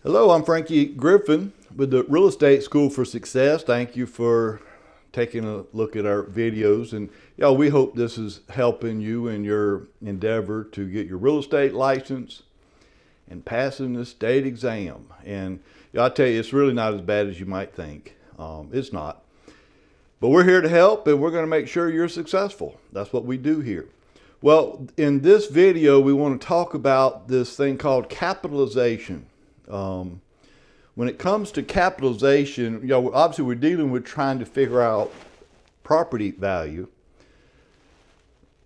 Hello, I'm Frankie Griffin with the Real Estate School for Success. Thank you for taking a look at our videos. And we hope this is helping you in your endeavor to get your real estate license and passing the state exam. And I tell you, it's really not as bad as you might think. It's not. But we're here to help, and we're going to make sure you're successful. That's what we do here. Well, in this video, we want to talk about this thing called capitalization. When it comes to capitalization, obviously we're dealing with trying to figure out property value,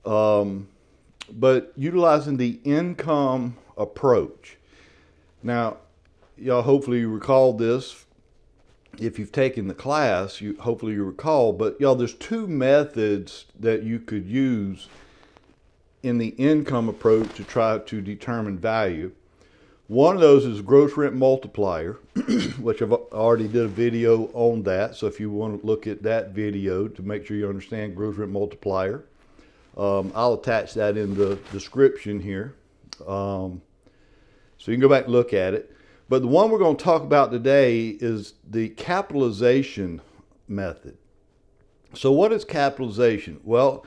but utilizing the income approach. Now, hopefully you recall this. If you've taken the class, hopefully you recall, but there's two methods that you could use in the income approach to try to determine value. One of those is gross rent multiplier, which I've already did a video on that. So if you want to look at that video to make sure you understand gross rent multiplier, I'll attach that in the description here. So you can go back and look at it. But the one we're going to talk about today is the capitalization method. So what is capitalization? Well,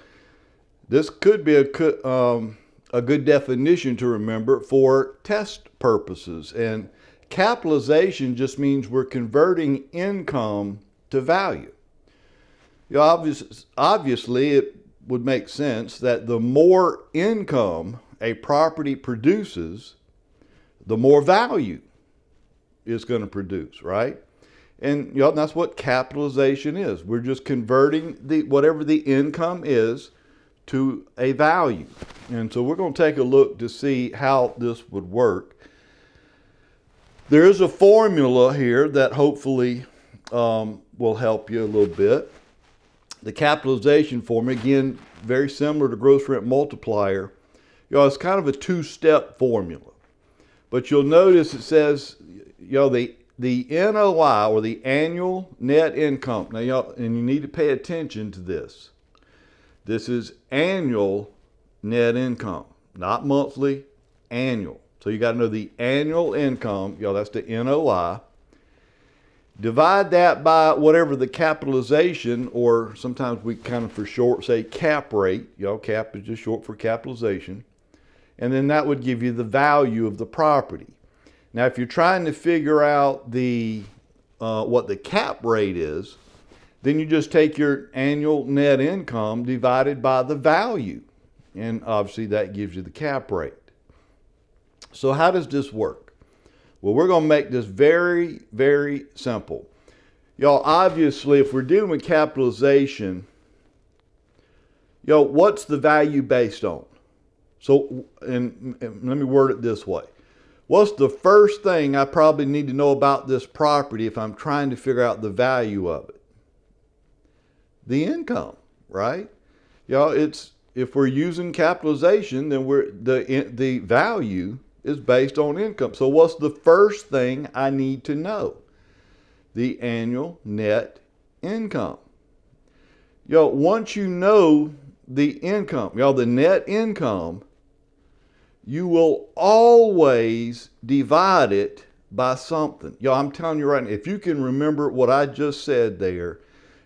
this could be a good definition to remember for test purposes. And capitalization just means we're converting income to value. Obviously, it would make sense that the more income a property produces, the more value it's going to produce, right? And that's what capitalization is. We're just converting whatever the income is to a value. And so we're going to take a look to see how this would work. There is a formula here that hopefully will help you a little bit. The capitalization formula, again, very similar to gross rent multiplier. It's kind of a two-step formula. But you'll notice it says, the NOI, or the annual net income. Now, and you need to pay attention to this. This is annual net income, not monthly, annual. So you got to know the annual income, that's the NOI. Divide that by whatever the capitalization, or sometimes we kind of for short say cap rate. Cap is just short for capitalization. And then that would give you the value of the property. Now, if you're trying to figure out what the cap rate is, then you just take your annual net income divided by the value. And obviously that gives you the cap rate. So how does this work? Well, we're going to make this very, very simple. Obviously, if we're dealing with capitalization, what's the value based on? So, and let me word it this way. What's the first thing I probably need to know about this property if I'm trying to figure out the value of it? The income, right? If we're using capitalization, then the value is based on income. So what's the first thing I need to know? The annual net income. Once you know the income, the net income, you will always divide it by something. I'm telling you right now, if you can remember what I just said there,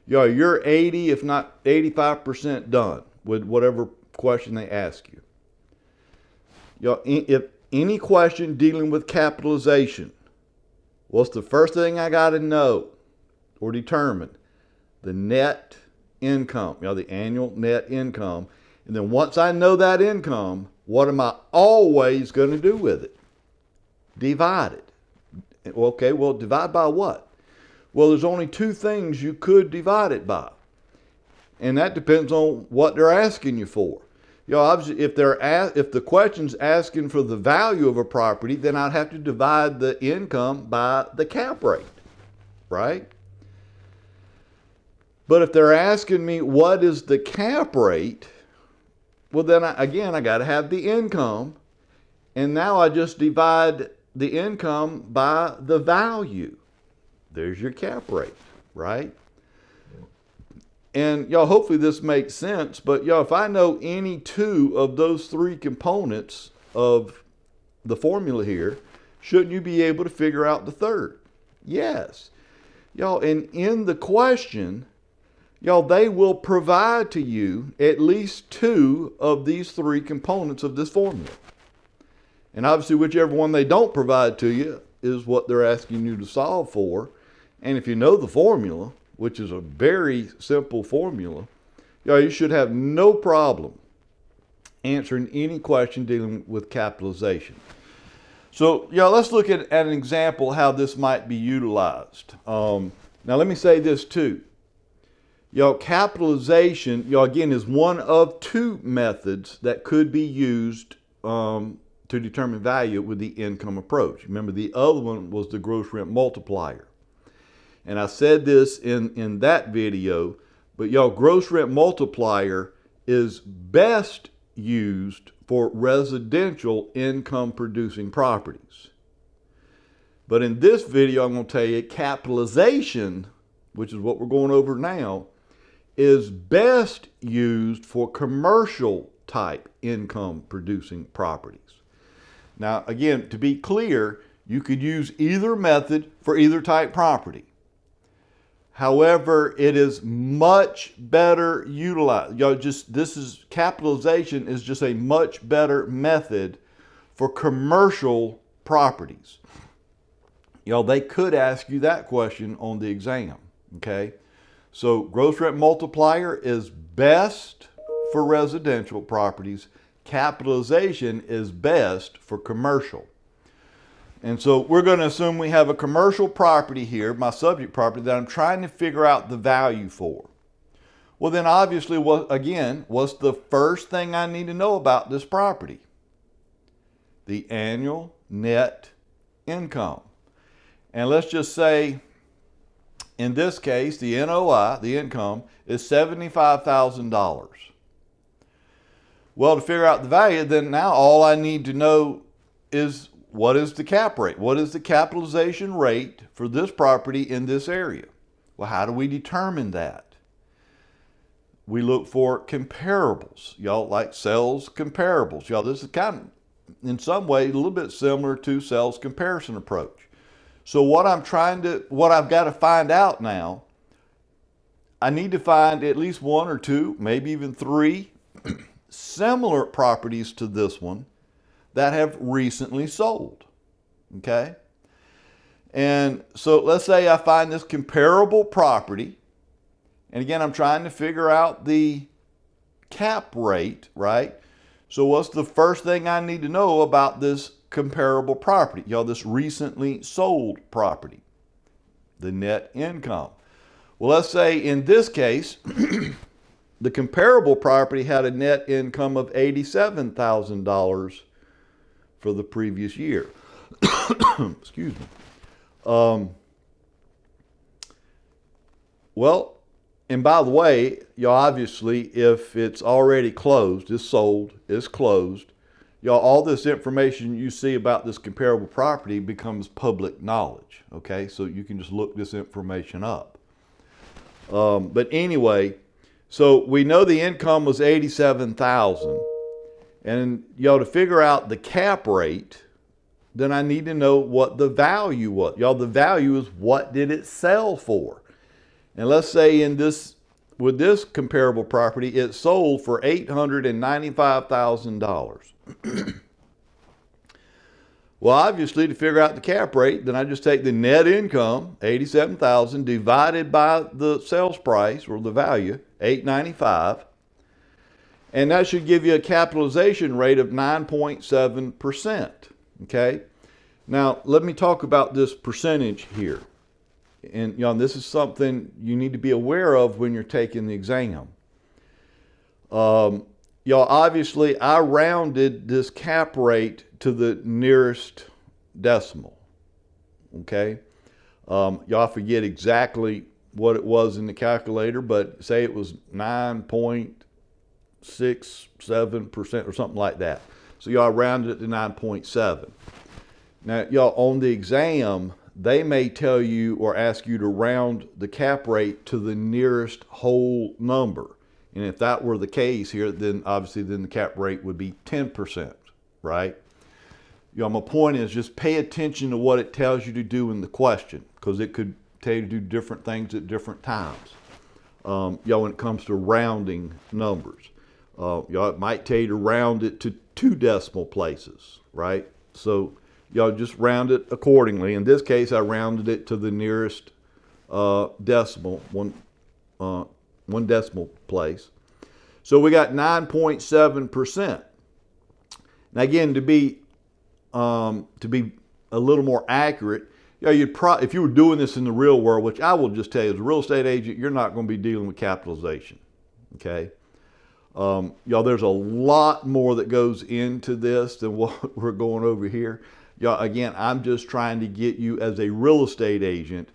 you're 80, if not 85% done with whatever question they ask you. If any question dealing with capitalization, what's the first thing I got to know or determine? The net income, the annual net income. And then once I know that income, what am I always going to do with it? Divide it. Okay, well, divide by what? Well, there's only two things you could divide it by. And that depends on what they're asking you for. Obviously, if the question's asking for the value of a property, then I'd have to divide the income by the cap rate, right? But if they're asking me what is the cap rate, well, then I got to have the income. And now I just divide the income by the value. There's your cap rate, right? And hopefully this makes sense, but if I know any two of those three components of the formula here, shouldn't you be able to figure out the third? Yes. Y'all, and in the question, y'all, they will provide to you at least two of these three components of this formula. And obviously, whichever one they don't provide to you is what they're asking you to solve for. And if you know the formula, which is a very simple formula, y'all, you should have no problem answering any question dealing with capitalization. So, y'all, let's look at an example how this might be utilized. Now, let me say this too. Y'all, capitalization, y'all, again, is one of two methods that could be used to determine value with the income approach. Remember, the other one was the gross rent multiplier. And I said this in that video, but y'all, gross rent multiplier is best used for residential income producing properties. But in this video, I'm going to tell you capitalization, which is what we're going over now, is best used for commercial type income producing properties. Now, again, to be clear, you could use either method for either type property. However, it is much better utilized. Capitalization is just a much better method for commercial properties. Y'all, they could ask you that question on the exam, okay? So gross rent multiplier is best for residential properties. Capitalization is best for commercial. And so we're going to assume we have a commercial property here, my subject property, that I'm trying to figure out the value for. Well, then obviously, what's the first thing I need to know about this property? The annual net income. And let's just say, in this case, the NOI, the income, is $75,000. Well, to figure out the value, then now all I need to know is what is the cap rate? What is the capitalization rate for this property in this area? Well, how do we determine that? We look for comparables. Y'all, like sales comparables. Y'all, this is kind of, in some way, a little bit similar to sales comparison approach. So what I've got to find out now, I need to find at least one or two, maybe even three similar properties to this one that have recently sold, okay? And so let's say I find this comparable property, and again, I'm trying to figure out the cap rate, right? So what's the first thing I need to know about this comparable property? Y'all, this recently sold property, the net income. Well, let's say in this case, the comparable property had a net income of $87,000 for the previous year. Excuse me. Well, and by the way, y'all, obviously, if it's already closed, it's sold, it's closed, y'all, all this information you see about this comparable property becomes public knowledge, okay? So you can just look this information up. But anyway, so we know the income was $87,000. And y'all, to figure out the cap rate, then I need to know what the value was. Y'all, the value is what did it sell for? And let's say with this comparable property, it sold for $895,000. Well, obviously, to figure out the cap rate, then I just take the net income, $87,000, divided by the sales price or the value, $895,000. And that should give you a capitalization rate of 9.7%, okay? Now, let me talk about this percentage here. And this is something you need to be aware of when you're taking the exam. Obviously, I rounded this cap rate to the nearest decimal, okay? Y'all forget exactly what it was in the calculator, but say it was 9.67% or something like that. So y'all rounded it to 9.7. Now, y'all, on the exam, they may tell you or ask you to round the cap rate to the nearest whole number. And if that were the case here, then obviously the cap rate would be 10%, right? My point is just pay attention to what it tells you to do in the question, because it could tell you to do different things at different times. When it comes to rounding numbers, it might tell you to round it to 2 decimal places, right? So just round it accordingly. In this case, I rounded it to the nearest decimal, one decimal place. So we got 9.7%. Now again, to be a little more accurate, if you were doing this in the real world, which I will just tell you, as a real estate agent, you're not going to be dealing with capitalization. Okay, there's a lot more that goes into this than what we're going over here. Again, I'm just trying to get you as a real estate agent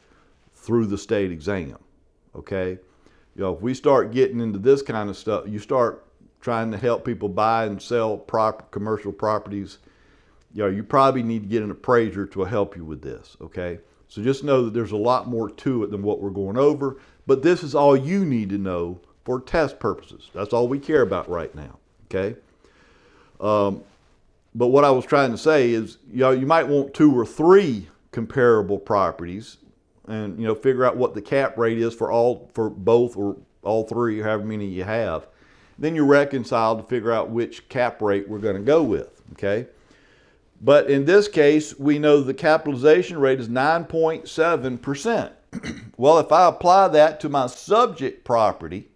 through the state exam. Okay, if we start getting into this kind of stuff, you start trying to help people buy and sell commercial properties, you probably need to get an appraiser to help you with this, okay? So just know that there's a lot more to it than what we're going over, but this is all you need to know for test purposes. That's all we care about right now, okay? But what I was trying to say is, you might want 2 or 3 comparable properties and, figure out what the cap rate is for both or all 3, or however many you have. Then you reconcile to figure out which cap rate we're going to go with, okay? But in this case, we know the capitalization rate is 9.7%. Well, if I apply that to my subject property,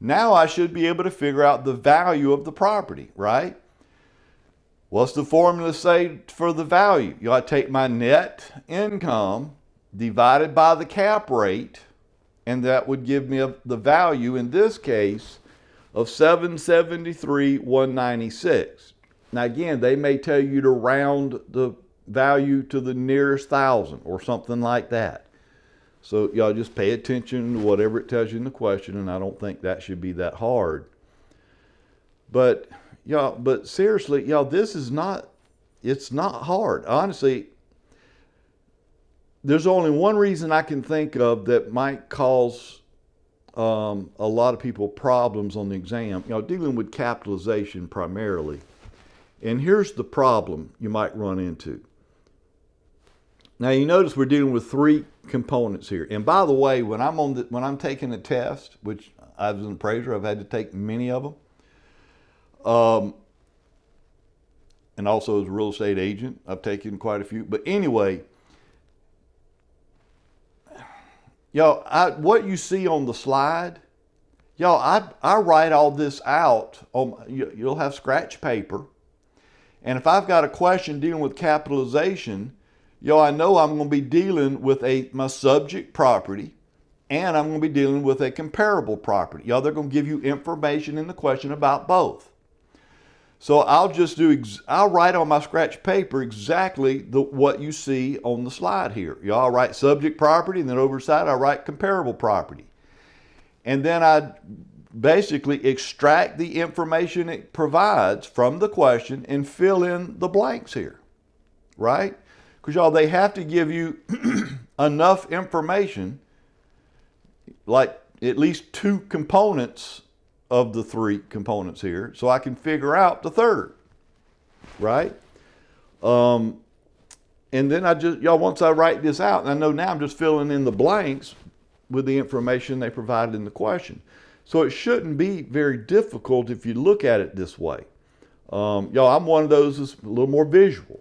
now I should be able to figure out the value of the property, right? What's the formula say for the value? I take my net income divided by the cap rate, and that would give me the value, in this case, of $773,196. Now again, they may tell you to round the value to the nearest 1,000 or something like that. So just pay attention to whatever it tells you in the question, and I don't think that should be that hard. But seriously, this is not, it's not hard. Honestly, there's only one reason I can think of that might cause a lot of people problems on the exam, dealing with capitalization primarily. And here's the problem you might run into. Now you notice we're dealing with 3 components here. And by the way, when I'm taking a test, which I was an appraiser, I've had to take many of them. And also as a real estate agent, I've taken quite a few. But anyway, what you see on the slide, I write all this out. You'll have scratch paper. And if I've got a question dealing with capitalization, I know I'm going to be dealing with my subject property, and I'm going to be dealing with a comparable property. They're going to give you information in the question about both. So I'll write on my scratch paper exactly what you see on the slide here. I'll write subject property, and then over the side I write comparable property. And then I basically extract the information it provides from the question and fill in the blanks here, right? Because they have to give you enough information, like at least 2 components of the 3 components here, so I can figure out the third, right? And then once I write this out, and I know now I'm just filling in the blanks with the information they provided in the question. So it shouldn't be very difficult if you look at it this way. I'm one of those that's a little more visual.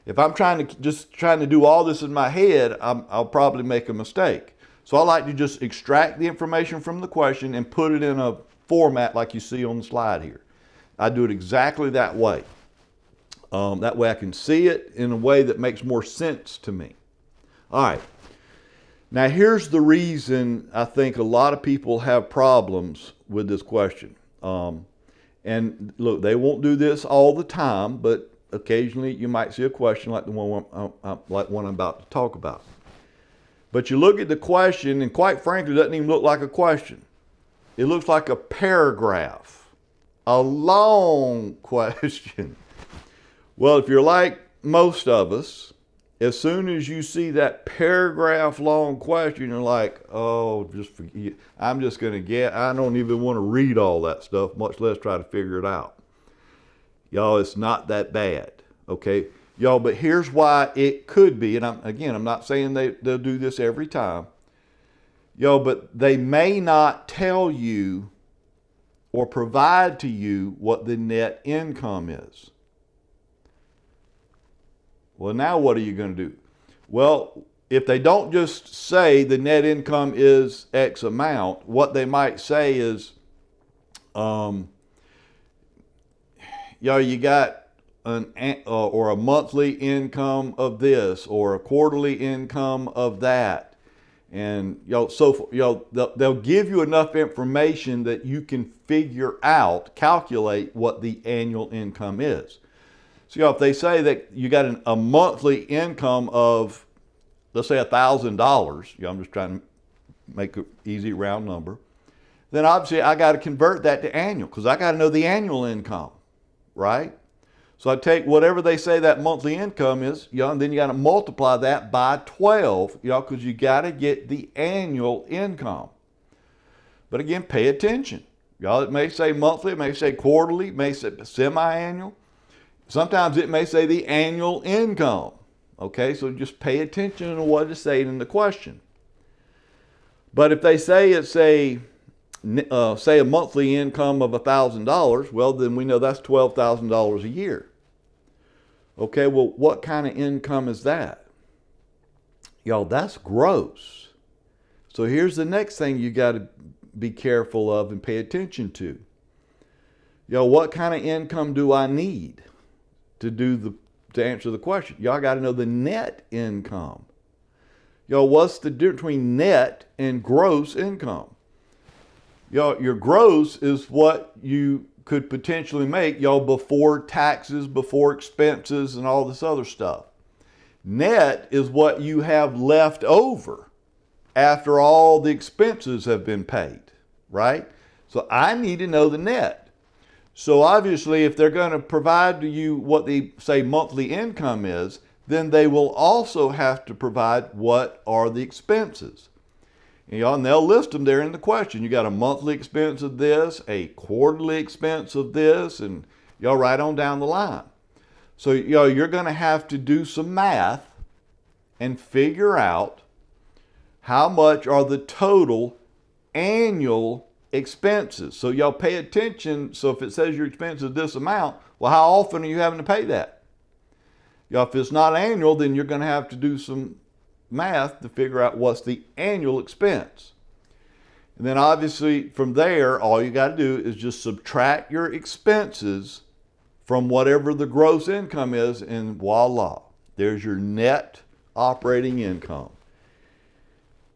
If I'm trying to do all this in my head, I'll probably make a mistake. So I like to just extract the information from the question and put it in a format like you see on the slide here. I do it exactly that way. That way I can see it in a way that makes more sense to me. All right. Now here's the reason I think a lot of people have problems with this question. And look, they won't do this all the time, but occasionally you might see a question like the one I'm about to talk about. But you look at the question, and quite frankly, it doesn't even look like a question. It looks like a paragraph, a long question. Well, if you're like most of us, as soon as you see that paragraph long question, you're like, oh, just forget. I'm just going to I don't even want to read all that stuff, much less try to figure it out. Y'all, it's not that bad, Okay, y'all, but here's why it could be, and I'm not saying they'll do this every time. Y'all, but they may not tell you or provide to you what the net income is. Well, now what are you going to do? Well, if they don't just say the net income is X amount, what they might say is, you got or a monthly income of this, or a quarterly income of that, and they'll give you enough information that you can calculate what the annual income is. So if they say that you got a monthly income of, let's say $1,000, I'm just trying to make an easy round number, then obviously I got to convert that to annual, because I got to know the annual income, right? So I take whatever they say that monthly income is, and then you got to multiply that by 12, because you got to get the annual income. But again, pay attention. It may say monthly, it may say quarterly, it may say semi-annual. Sometimes it may say the annual income. Okay, so just pay attention to what it's saying in the question. But if they say it's a monthly income of $1,000, well, then we know that's $12,000 a year. Okay, well, what kind of income is that? That's gross. So here's the next thing you got to be careful of and pay attention to. What kind of income do I need to answer the question? Y'all got to know the net income. What's the difference between net and gross income? Your gross is what you could potentially make, before taxes, before expenses, and all this other stuff. Net is what you have left over after all the expenses have been paid, right? So I need to know the net. So obviously, if they're going to provide to you what they say monthly income is, then they will also have to provide what are the expenses. And they'll list them there in the question. You got a monthly expense of this, a quarterly expense of this, and right on down the line. So you're going to have to do some math and figure out how much are the total annual expenses. So y'all pay attention. So if it says your expense is this amount, well, how often are you having to pay that? If it's not annual, then you're going to have to do some math to figure out what's the annual expense. And then obviously from there, all you got to do is just subtract your expenses from whatever the gross income is, and voila, there's your net operating income.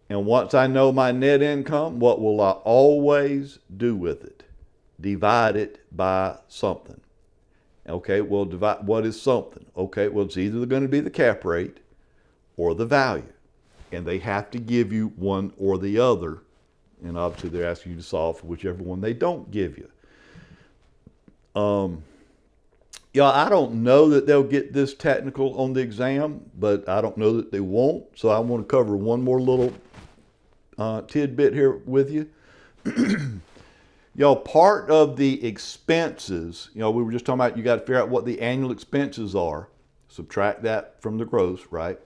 And once I know my net income, what will I always do with it? Divide it by something. Okay, well, divide, what is something? Okay, well, it's either going to be the cap rate or the value. And they have to give you one or the other. And obviously they're asking you to solve for whichever one they don't give you. I don't know that they'll get this technical on the exam, but I don't know that they won't. So I want to cover one more little tidbit here with you. Part of the expenses, we were just talking about, you got to figure out what the annual expenses are. Subtract that from the gross, right?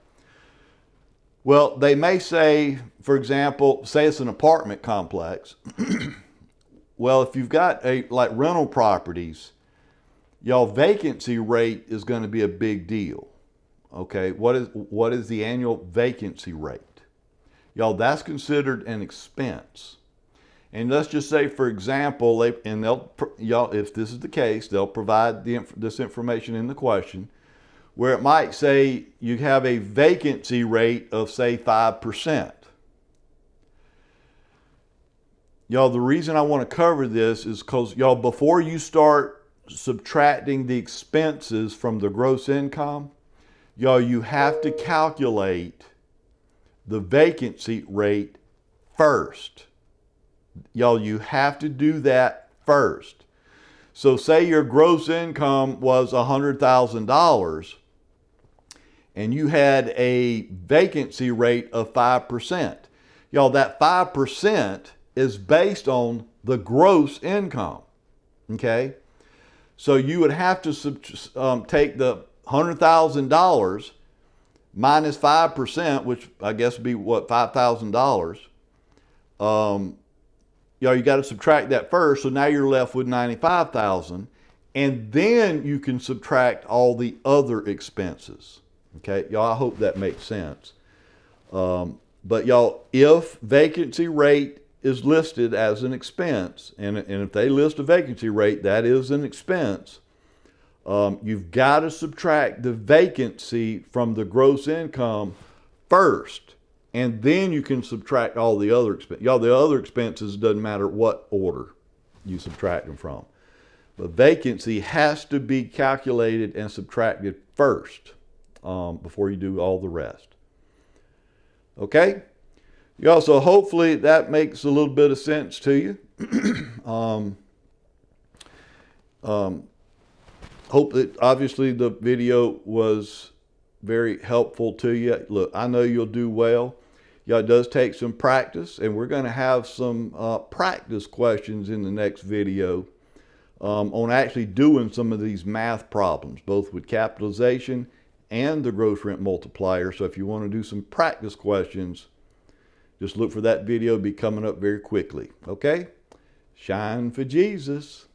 Well, they may say, for example, say it's an apartment complex. Well, if you've got like rental properties, vacancy rate is going to be a big deal. Okay, what is the annual vacancy rate? That's considered an expense. And let's just say, for example, if this is the case, they'll provide this information in the question, where it might say you have a vacancy rate of, say, 5%. The reason I want to cover this is because, before you start subtracting the expenses from the gross income, you have to calculate the vacancy rate first. You have to do that first. So say your gross income was $100,000 and you had a vacancy rate of 5%. That 5% is based on the gross income. Okay? So you would have to take the $100,000 minus 5%, which I guess would be what, $5,000. You got to subtract that first. So now you're left with 95,000, and then you can subtract all the other expenses. Okay, y'all, I hope that makes sense. But y'all, if vacancy rate is listed as an expense, and if they list a vacancy rate, that is an expense, you've got to subtract the vacancy from the gross income first, and then you can subtract all the other expenses. Y'all, the other expenses doesn't matter what order you subtract them from. But vacancy has to be calculated and subtracted first before you do all the rest. Okay? You also, hopefully that makes a little bit of sense to you. Hope that obviously the video was very helpful to you. Look, I know you'll do well. Yeah, it does take some practice, and we're going to have some practice questions in the next video on actually doing some of these math problems, both with capitalization and the gross rent multiplier. So if you want to do some practice questions, just look for that video. It'll be coming up very quickly. Okay? Shine for Jesus.